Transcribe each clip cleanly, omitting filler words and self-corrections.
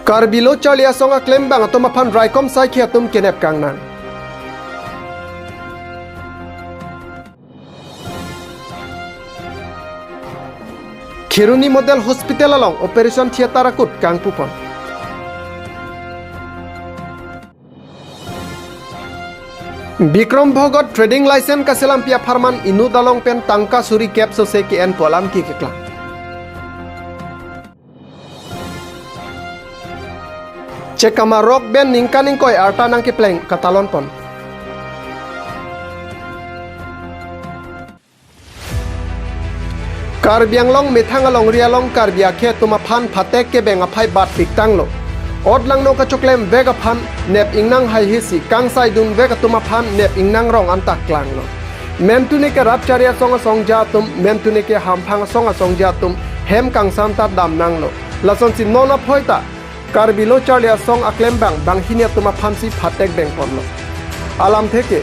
Karbilo Charlie Asonga claim bang atoma pan raikom sai khi atum kenep kangnan. Khiruni Model Hospital along Operation Theater akut kang pupon. Bikram Bhogot Trading License kaselam pia farman inu dalong pen tangka suri cap so se ki en polam ki kekla. Cekama rock band ningkaning koi arta nang ki pleng katalon pon. Karbiang long methang along rialong karbia khe tuma phan phatek ke beng aphai bat piktang lo. Odlang no ka choklem vega phan nep ingnang hai hisi kang sai dun vega tuma phan nep ingnang rong antak klang lo. Memtune ke rap charia songa songja tum memtune ke hamphang songa songja tum hem kang sam ta dam nang lo. Lason si nona phoita Karbilo Charlie Asong aklem bang hinia tuma phansi phatek beng pon lo. Alam theke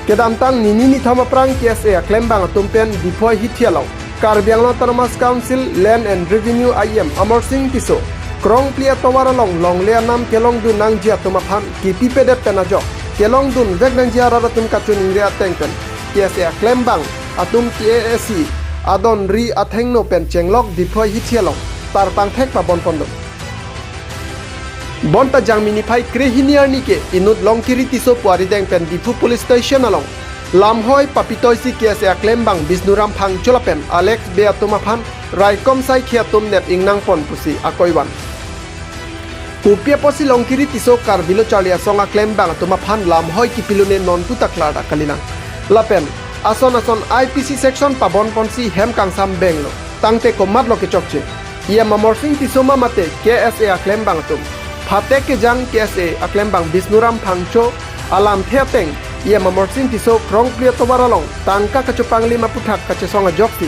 kedam tang nini thama prang KSA aklem bang tumpen dipoi hithialo. Karbiang Autonomous Council Land and Revenue IM Amor Singh Tiso Krong plia tawara long lea nam kelong dun nang jia tuma phan ki pipede penajo kelong dun vek nang jia rara tum kachun ingria tengpen KSA aklem bang atum KAC adon ri atheng no pen chenglok dipoi hithialo tar pang thek pa bon pondo Bonta jangmini phai krehiniar nike inut long kiri tiso puari deng pen difu police station along lamhoi papitoi si KSA aklem bang Bisnuram phang cholapen Alex beatuma phan raikom sai khiatum nep ingnang pon pusi akoiwan Kupia posi long kiri tiso Karbilo Charlie Asong aklem bang tuma phan lamhoi kipilune non putaklar akalinang lapen ason IPC section pabon ponsi hem kangsam benglo tangte komat lo ke chokche ia mamorsing tiso mamate KSA aklem bang tum Phatek ke jang KSA aklem bang Bisnuram phangcho alam theateng ia mamorsing tiso krong plia tobaralong tangka kachupang lima puthak kachesonga jokti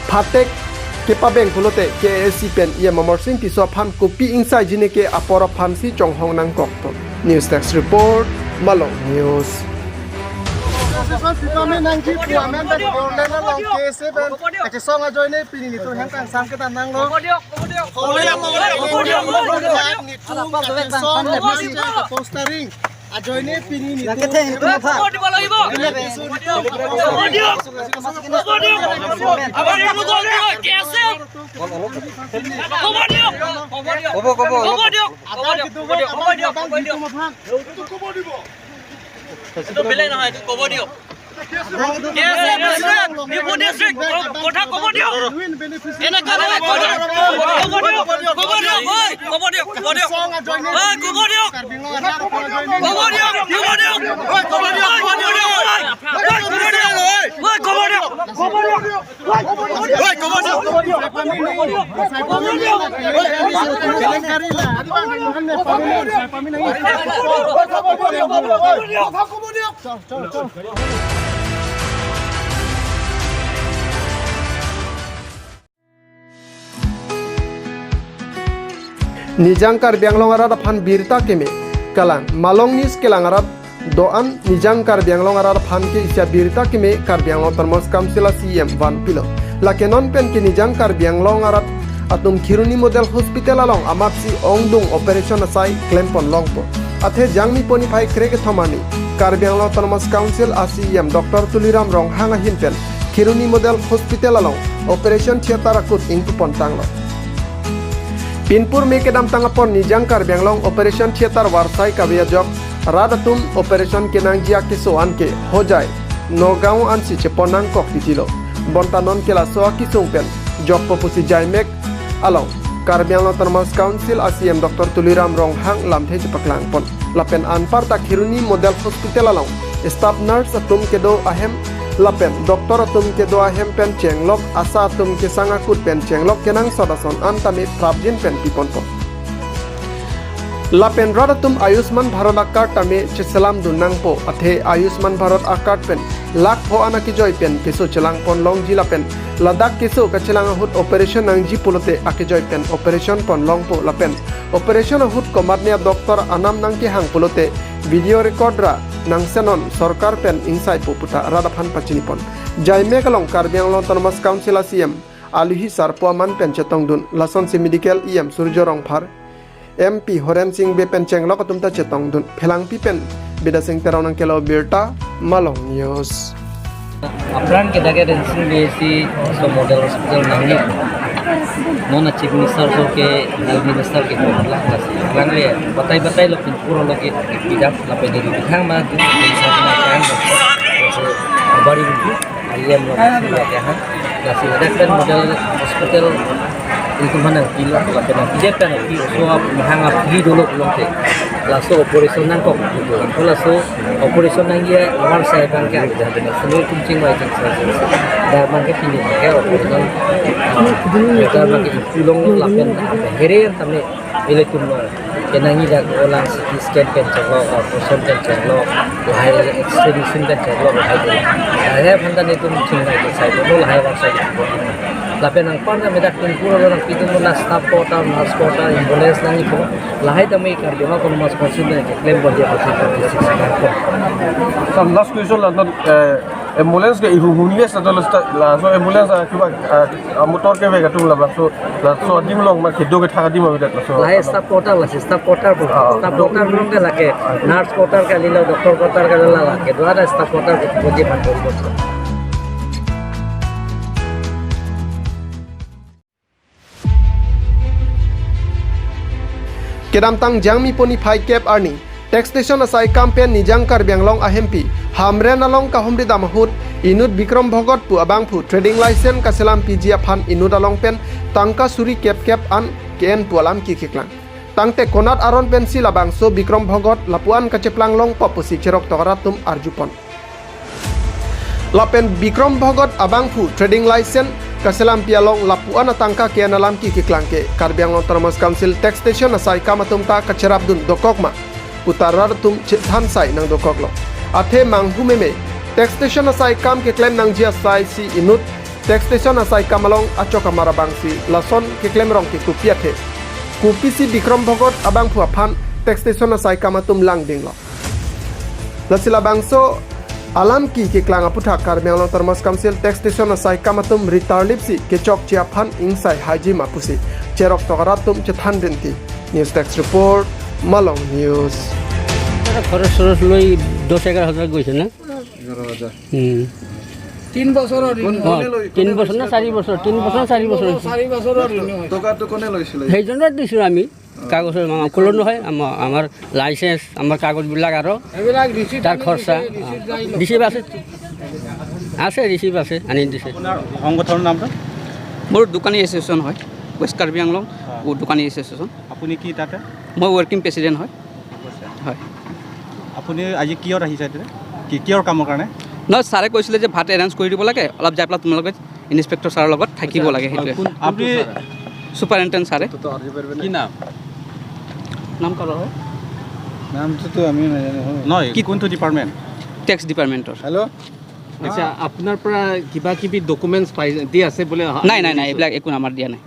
Phatek ke pabeng pulote KSC pen ia mamorsing tiso phan kopi insai jine ke apora phansi chonghong nang kokto News Desk Report Malong News Ajoine pini ni nakete kuma pha Nijang Karbiang longarada phan birta keme kalang malong nis kelangarad doan nijang Karbiang longarada phan ke isya birta keme Karbiang Autonomous Council CM van pilo lakenon pen ke nijang Karbiang longarad atum Khiruni Model Hospital along amapsi ongdung operation asai klempon longpo athe jangmi poni phai kreke thomani Karbiang Autonomous Council CM Dr. Tuliram Rong hanga hinpen Khiruni Model Hospital along operation theater akut ingpon tanglo Pinpur me kedam tangapon nijang Karbiang long operation theater warsai kabia jok radatum operation kenang jia kiso anke hojai nogao ansi cheponang kok ditilo bontanon kela soa kisungpen jok popusi jaimek along Karbiang Autonomous Council CM Dr. Tuliram Rong hang lamthe chepaklang pon lapen anpar ta Khiruni Model Hospital along staff nurse atum kedo ahem lapen doktor atum ke doa hempen chenglok asa atum ke sangakut pen chenglok kenang sodason antami prabjin pen piponpo lapen radatum Ayushman Bharat akart tame cheselam dunang po athe Ayushman Bharat akart pen lak pho anaki joy pen keso chelang pon long jila pen ladak keso kachelang hut operation nang ji pulote ake joy pen operation pon long po lapen operation hut komatnia doktor anam nang ke hang pulote video record ra nang senon sorkar pen insai puputa radaphan pachinipon jaime kalong Karbiang Autonomous Council CM alihi sarpuaman pen chetong dun lason si medical surjorong phar MP Horen Singh be pen chenglok atumta chetong dun phelang pi pen bida sing terawang kelo birta Malong News. Apran kita ke registrasi BSc so model hospital nangi non chief minister so ke health minister ke lang le batai lo puro lo ke bidang lape dari bidang ma tu sana kan bari bu aliam lo ke ha nasi ada model hospital itu mana kilo lape na tidak kan so mahanga free dulu belum ke laso operation nang kok gitu laso operation nang dia awal saya kan ke ada dengan seluruh kucing wajib saya dah mangke pilih ke operation kita mangke tulung lapen here tamne ile tulung kenangi dah olang CT scan kan caklo operation kan caklo lahir X-ray machine kan caklo lahir pandan itu kucing wajib saya dulu lahir warsa lapen ang parna medak tin puro lo nang pitung na staff kota nurse kota ambulance nang ipo lahai tamai kardio ko mas consider ke claim bodya ko Some last question la ambulance ke ihuniye sa dolo la so ambulance kiba motor ke vega tung la so dim long ma khido ke thaka dim abidat so lahai staff kota long ke lake nurse kota ka lilo doctor kota ka lila lake dwara staff kota ko bodya pan ko Kedam tang jangmi poni phai cap arni tax station asai campaign nijang kar bianglong ahempi hamren along ka humri damahut inut Bikram Bhogot pu abang pu trading license kaselam PG aphan inut along pen tangka suri cap an ken pu alam ki kiklang tangte konat aron pen silabang so Bikram Bhogot lapuan kaceplang long popusi cerok tokaratum arjupon lapen Bikram Bhogot abang pu trading license kaselam pialong lapuan atangka ke nalam ki kiklangke karbiang autonomous council tax station asai kamatum ta kacerap dun dokokma utarar tum chan sai nang dokoklo athe manghumeme tax station asai kam ke claim nang jia sai si inut tax station asai kamalong achok amara bangsi lason ke claim rong ki kupiathe kupisi Bikram Bhogot abang pu aphan tax station asai kamatum lang dinglo lasila bangso alam ki klang aputhak karbiang autonomous council tax station asai kamatum ritarlipsi kechok chiaphan insai haji mapusi cherok tokaratum chethan denti news tax report Malong News খরচ লৈ 10-11,000 গৈছে না 3 বছৰৰ 3 বছৰ না 4 বছৰ 3 বছৰ 4 বছৰ 4 বছৰৰ টকাটো কোনে লৈছিলে সেইজনৰ দিছোঁ আমি কাগজৰ কলো নহয় আমাৰ লাইসেন্স আমাৰ কাগজবিলাক আৰু এইবিলাক ৰিসিপ্ট তাৰ খৰচা ৰিসিপ্ট আছে ৰিসিপ্ট আছে আনি দিছে আপোনাৰ সংগঠনৰ নামটো মোৰ দোকানী এছ'চিয়েশ্যন হয় ৱেষ্ট কাৰ্বি আংলং দোকানী এছ'চিয়েশ্যন আপুনি কি তাতে মই ৱৰ্কিং প্ৰেচিডেণ্ট হয় হয় আপুনি আজি কিয়ত আহিছে কি কিয়ৰ কামৰ কাৰণে নহয় ছাৰে কৈছিলে যে ভাত এৰেঞ্জ কৰি দিব লাগে অলপ যাই পেলাই তোমালোকে ইনস্পেক্টৰ ছাৰৰ লগত থাকিব লাগে সেইটোৱে আপুনি ছুপাৰিণ্টেণ্ডেণ্ট ছাৰে কি নাম নাম কাৰ হয় নামটোতো আমি নাজানো নহয় কি কোনটো ডিপাৰ্টমেণ্ট টেক্স ডিপাৰ্টমেণ্টৰ হেল্ল' আচ্ছা আপোনাৰ পৰা কিবা কিবি ডকুমেণ্টছ পাই দি আছে বোলে নাই এইবিলাক একো আমাৰ দিয়া নাই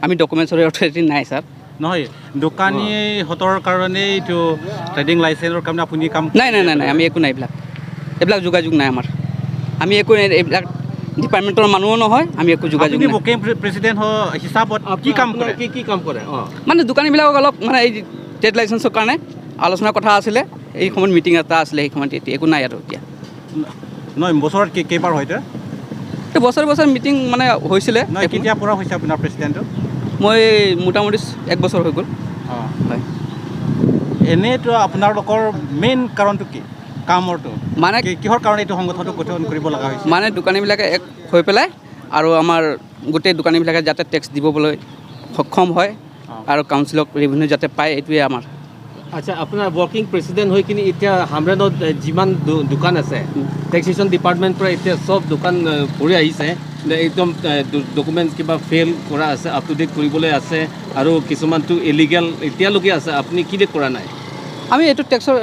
আমি ডকুমেণ্টছৰ অথৰিটি নাই ছাৰ নহয় দোকানীহঁতৰ কাৰণে এইটো ট্ৰেডিং লাইচেন্সৰ কাৰণে আপুনি কাম নাই আমি একো নাই এইবিলাক যোগাযোগ নাই আমাৰ আমি একো এইবিলাক ডিপাৰ্টমেণ্টৰ মানুহো নহয় আমি একো যোগাযোগ নাই ৱৰ্কিং প্ৰেচিডেণ্ট হিচাপত কি কাম কৰে কি কাম কৰে মানে দোকানীবিলাকক অলপ মানে এই ট্ৰেড লাইচেন্সৰ কাৰণে আলোচনাৰ কথা আছিলে এই সময়ত মিটিং এটা আছিলে সেই সময়ত এতিয়া একো নাই আৰু এতিয়া নহয় বছৰত কেইবাৰ হয়তো এই বছৰে মিটিং মানে হৈছিলে নহয় কেতিয়াৰ পৰা হৈছে আপোনাৰ প্ৰেচিডেণ্টটো মই মোটামুটি 1 বছৰ হৈ গ'ল হয় এনেইতো আপোনালোকৰ মেইন কাৰণটো কি কামৰটো মানে কিহৰ কাৰণে এইটো সংগঠনটো গঠন কৰিব লগা হৈছে মানে দোকানীবিলাকে এক হৈ পেলাই আৰু আমাৰ গোটেই দোকানীবিলাকে যাতে টেক্স দিবলৈ সক্ষম হয় আৰু কাউন্সিলক ৰেভিনিউ যাতে পায় এইটোৱে আমাৰ আচ্ছা আপোনাৰ ৱৰ্কিং প্ৰেচিডেণ্ট হৈ কিনে এতিয়া হামৰেনত যিমান দোকান আছে টেক্সেশ্যন ডিপাৰ্টমেণ্ট পৰা এতিয়া চব দোকান পৰি আহিছে একদম ডকুমেণ্টছ কিবা ফেইল কৰা আছে আপ টু ডেট কৰিবলৈ আছে আৰু কিছুমানটো ইলিগেল এতিয়ালৈকে আছে আপুনি কি কৰা নাই আমি এইটো টেক্সৰ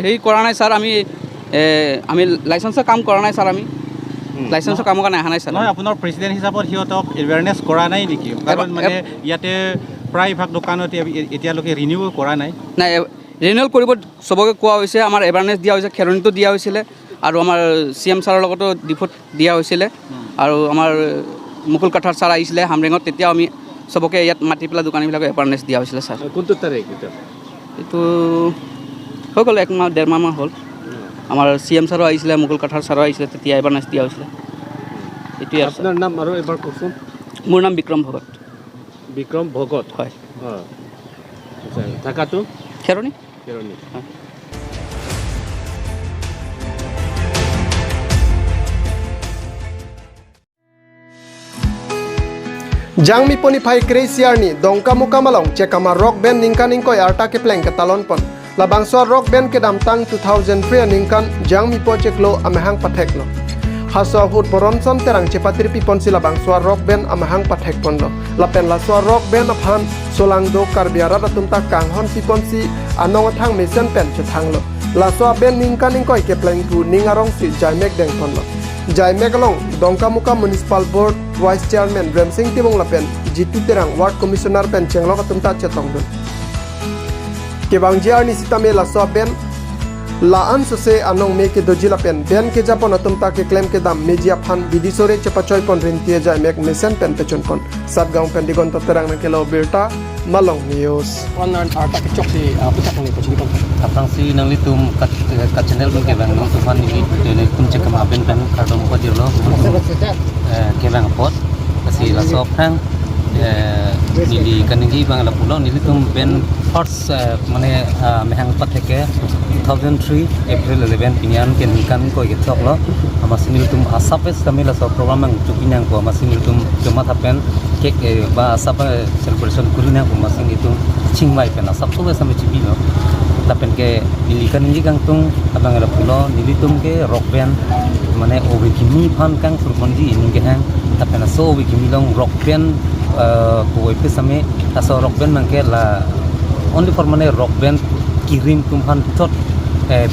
হেৰি কৰা নাই ছাৰ আমি লাইচেন্সৰ কাম কৰা নাই ছাৰ আমি লাইচেন্সৰ কামৰ কাৰণে অহা নাই ছাৰ নহয় আপোনাৰ প্ৰেচিডেণ্ট হিচাপত সিহঁতক এৱেৰনেছ কৰা নাই নেকি কাৰণ মানে ইয়াতে প্ৰায়ভাগ দোকানত এতিয়ালৈকে ৰিনিউ কৰা নাই ৰিনিউৱেল কৰিব চবকে কোৱা হৈছে আমাৰ এৱাৰনেছ দিয়া হৈছে খেৰণিটো দিয়া হৈছিলে আৰু আমাৰ CM ছাৰৰ লগতো ডিপোট দিয়া হৈছিলে আৰু আমাৰ মুকুল কাঠাৰ ছাৰ আহিছিলে হামৰেঙত তেতিয়াও আমি চবকে ইয়াত মাতি পেলাই দোকানীবিলাকক এৱাৰনেছ দিয়া হৈছিলে ছাৰ কোনটো তাৰিখ এইটো এইটো হৈ গ'ল 1 মাহ 1.5 মাহ হ'ল আমাৰ CM ছাৰো আহিছিলে মুকুল কাঠাৰ ছাৰো আহিছিলে তেতিয়া এৱাৰনেছ দিয়া হৈছিলে এইটোৱে আপোনাৰ নাম আৰু এবাৰ কওকচোন মোৰ নাম বিক্ৰম ভগত বিক্ৰম ভগত হয় অঁ আচ্ছা থাকাটো Kheroni কেৰণী Jangmi poni phai Kresiar ni dongka muka malong cekama rock band ningkan ningkoi arta ke pleng ke talon pon. Labang suar rock band ke dam tang 2003 ningkan jangmi po ceklo amehang patek lo. Haso hut boronson terang cepatir pipon si labang suar rock band amehang patek pon lo. Lapen la suar rock band aphan solang do karbiara datum tak kang hon pipon si anong thang mesen pen cetang lo. La suar band ningkan ningkoi ke pleng pu ningarong si jaimek deng pon lo. Jai Megalong, Dongka Muka Municipal Board Vice Chairman Remsing Timong Lapen, Jitu Terang Ward Commissioner Pen Chenglok Atumta Chetong Dun. Kebang Jiar ni sitame la so ben la an sose anong me ke doji lapen ben ke Japon atumta ke claim ke dam media phan bidisore chepachoy pon rintie jai mek mesen pen pechon pon Satgaung pen digon to terang na kelo Berta Malong News. Onan arta ke chok si putak ni ko chini kon Apang si nang litum kat channel pun kebang nang tufan ni dene kun cek kemaben pen kardom ko dirlo kebang pot kasi la sop hang nili kaningi bang la pulo nili tum ben first mane mehang patheke 2003 April 11 pinyan ken kan ko ge chok lo amasinil tum asapes tamila so program ang chupinang ko amasinil tum joma thapen kek ba asap celebration kurina ko masin itu chingmai pen asap so sama chibi lo tapen ke nili kaningi kang tung abang la pulo nili tum ke rock band mane obikimi phan kang surkonji ini ke hang tapen so obikimi long rock band ko ipe same aso rock band mangke la only for mane rock band kirim tumhan tot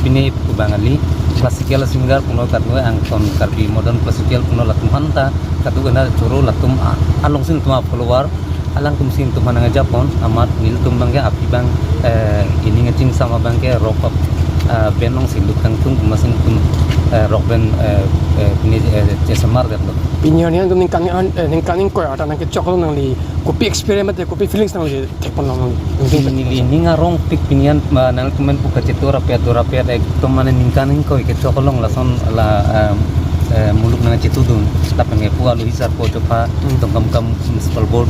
pine bangali classical singer puno katno angton karbi modern classical puno la tumhan ta katu gana choro la tum along sin tuma follower alang tum sin tumhan nga japon amat nil tum bangke api bang ini ngecing sama bangke rock up benong sin dukang tum masin tum rock band pine jesamar gatlo pinyon yan ningkan ko arta nang ke chok lo nang li kopi experiment kopi feelings nang li tekpon nang nili ninga rong pik pinian nang kumen puka cetura pia ek to mane ningkaning ko ke chokolong la son la muluk nang cetudun tapen nge pu alu hisar po chopa tongkam kam municipal board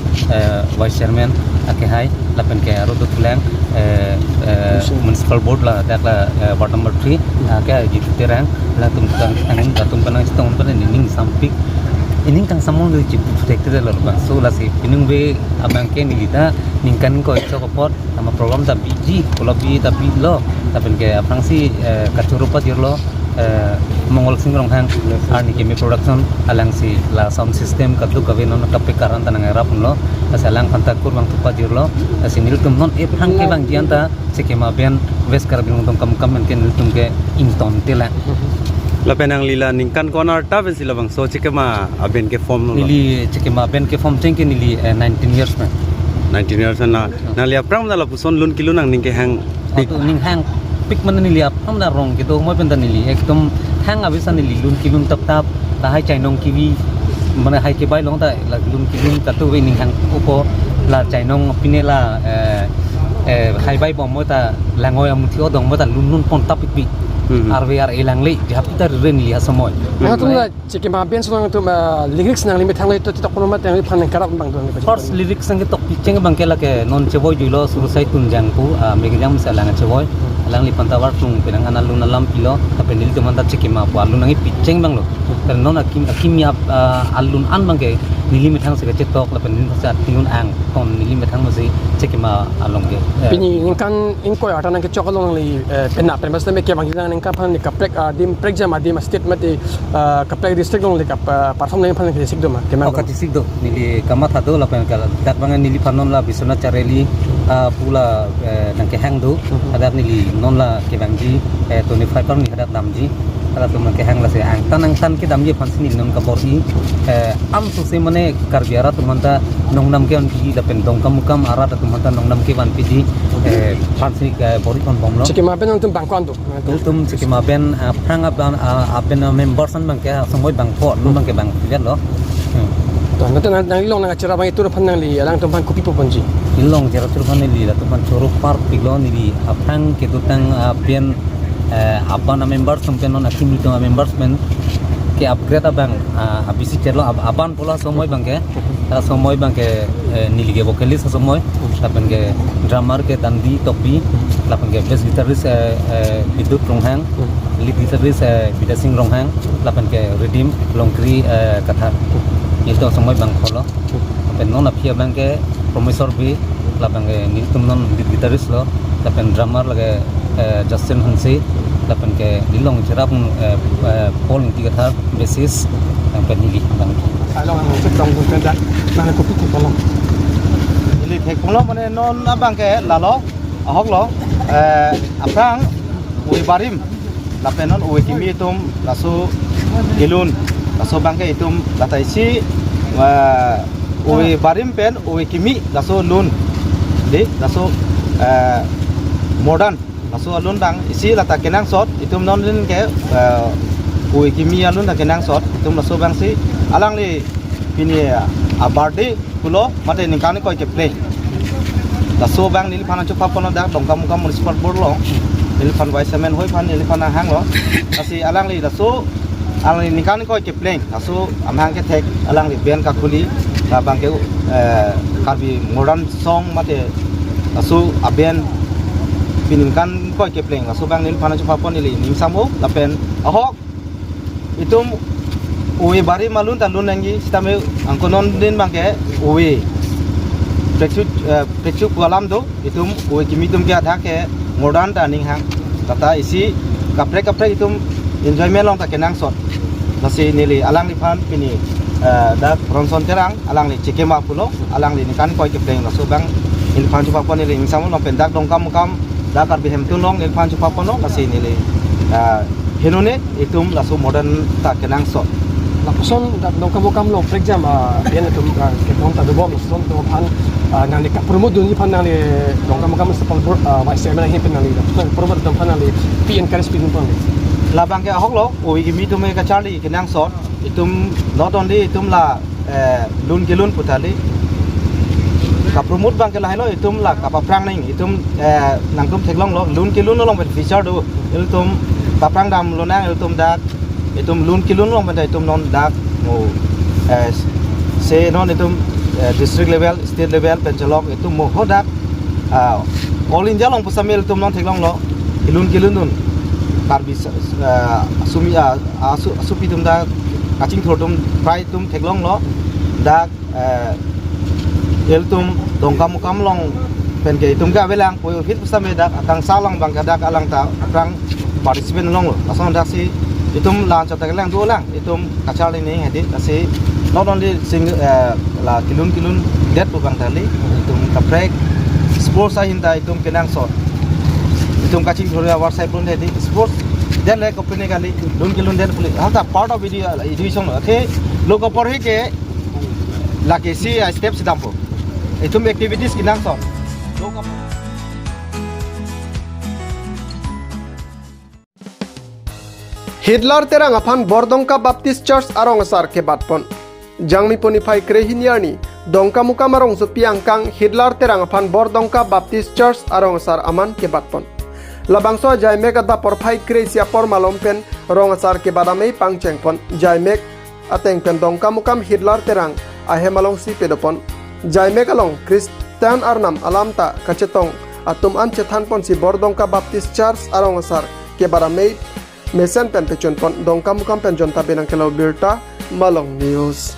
vice chairman ake hai tapen ke aro do tulang municipal board la dakla ward number 3 ake jitu terang la tum kan datum kan stong pan ning sampik ini kang samong lu chip protect de lor bang so la si pinung be abang ke ni kita ningkan ko itu kopot sama program ta biji kalau bi tapi lo tapi ke abang si kacurupa dir lo mongol singrong hang ani kemi production alang si la sound system kadu kawe non kape karan tanang era pun lo asalang pantakur bang tupa dir lo asinil tum non e phang ke bang jianta sekema ben west karbin tum kam kam ken tum ke inton tela Lapenang lila ningkan corner ta ben sila bang so chikema aben ke form no nili chikema ben ke form tengke nili 19 years man 19 years na lia pram dala puson lun kilo nang ningke hang itu ning hang pik man nili apam da rong gitu mo pen nili ekdom hang abisa nili lun kilun tap tap ta hai chainong kiwi mane hai ke bai long ta la lun kilun katu we ning hang upo la chainong pinela hai bai bom mo ta langoi amuthio dong mo ta lun lun pon tap pik RWR ilang li dihapita ren li asamoy na tu na chiki ma ben so tu lyrics nang limit hang le to kono ma tang phan karap bang dong first lyrics sang tok picheng bang kela ke non cheboy julo suru sai tun jang pu megam sa lang cheboy lang li pantawar tung pinang analun alam pilo tapendil teman ta chiki ma pu alun nang picheng bang lo ter non akim ya alun an bang ke nili mithang se ke tok la pendin sa tingun ang ton nili mithang ma se chiki ma along ke pini ningkan inko arta nang ke chokolong li penap pen mas me ke bang nang kapan ni kaprek dim prek jam adim state mate kaprek district long le kap perform nang phan ke sikdo ma keman ka sikdo nili kama thado la pen kala dak bang nili phanon la bisona chareli pula nang ke hang do ada nili non la ke bangji 25 par ni ada namji ada tu nang ke hang la se ang tan ke damji phan sini non ka borni am su se mane karbiara tu manta nong nam ke on ki la pen dong kam ara tu manta nong nam ke ban pidi phan sini bori kon bomlo chiki ma ben tum bang kon tum chiki ma ben prang aben members an bang ke samoy bang po bang ke bang piat lo to to nanti nang long nang cara bang itu pan nang li alang tempan kopi poponji ilong jero turban ni la tuman choro park piglon ni apang ke tutang pian apa na members tumpen non akimi to members men ke upgrade abang abisi chelo apan pola somoy bangke somoy bangke nilige vocalist somoy lapan ke drummer ke tandi topi lapan ke bass guitarist bidut ronghang lead guitarist bidasing ronghang lapan ke redeem longkri katha itu somoy bang polo lapan non apia bangke professor b lapan ke niltum non lead guitarist lo lapan drummer lage Justin Hansi lapan ke dilong cerap Paul tiga thar basis yang penili bang along nang cek dong kun dak nang kopi ko long Ili thek polo mane non abang ke lalo ahok lo aprang ui barim lapenon ui kimi itum lasu gilun lasu bangke itum lataisi ui barim pen ui kimi lasu lun di lasu modern lasu alun dang isi lata kenang sot itum non lin ke ui kimi alun da kenang sot itum lasu bang si alang li pini birthday kulo mate ningkani koi ke play lasu bang nil phana chu papono da dongka muka municipal board lo nil phan vice chairman hoi phan nil phana hang lo asi alang li lasu alang ningkani koi ke play lasu amhang ke thek alang li ben ka khuli ta bang ke karbi modern song mate lasu aben piningkan koi ke play lasu bang nil phana chu papon nil ning samu lapen ahok itum uwe bari malun talun nangi stame angkonon din bangke uwe preksu kualam do itum uwe kimitum ke adha ke modern ta ning hang tata isi kapre itum enjoyment long ta kenang sot nasi nili alang li phan pini da ronson terang alang li chekema pulo alang li nikan koi ke pleng lasu bang il phan chupa pon nili ingsamu long pendak dongkam da kar bihem tu long il phan chupa pon no nasi nili henone itum lasu modern ta kenang sot la person dong kam lo for exam bien tu ke dong ta do bom son to pan nang ni ka promote dun pan nang ni dong kam sepal vice chairman hi pen nang ni promote dong pan nang ni pn kan speed pon la bang ke ahok lo oi gi mi tu me ka charli ke nang sot itum not only itum la lun ke lun putali ka promote bang ke la hello itum la ka pa prang ning itum nang tum theklong lo lun ke lun long ben feature do itum ka prang dam lo nang itum da itum lun kilun long benda itum non dak mo se non itum district level state level penchalok itum mo hodak all india long pusamel itum non theklong lo kilun nun karbi asumi asupi tum da kaching thotum prai tum theklong lo dak eltum dongkam kam long pen ke itum ga belang ko hit pusame dak akang salang bang dak alang ta prang participant long lo asong dak si itum lan chata kelang du lang itum kachal ini hedi asi not only sing la kilun det bu bang tali itum kaprek sports hinta itum kenang sot itum kaching thoria whatsapp pun hedi sports den le company kali kilun det puli hata part of video education okay logo por hi ke la ke si step sidampo itum activities kinang sot logo Hitler terang aphan Bordongka Baptist Church arong asar ke batpon. Jangmi poni phai krehiniani dongka muka marong su piangkang Hitler terang aphan Bordongka Baptist Church arong asar aman ke batpon. Labangso jaimek ada por phai kresia por malompen rong asar ke badamei pangchengpon jaimek ateng pen dongka mukam Hitler terang ahe malong si pedopon. Jaimek along Christian arnam alamta kacetong atum an chethan pon si Bordongka Baptist Church arong asar ke badamei Mesen pen pechon pon dongkam mukam pen jonta benang kelau birta Malong News.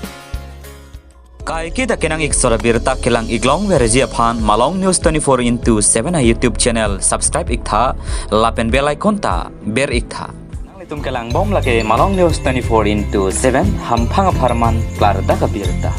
Kai kita kenang iksora birta kelang iglong vereji aphan Malong News 24/7 YouTube channel subscribe iktha lapen bell icon ta ber iktha. Nang litum kelang bom lage Malong News 24/7 hampang aparman klarda ka birta.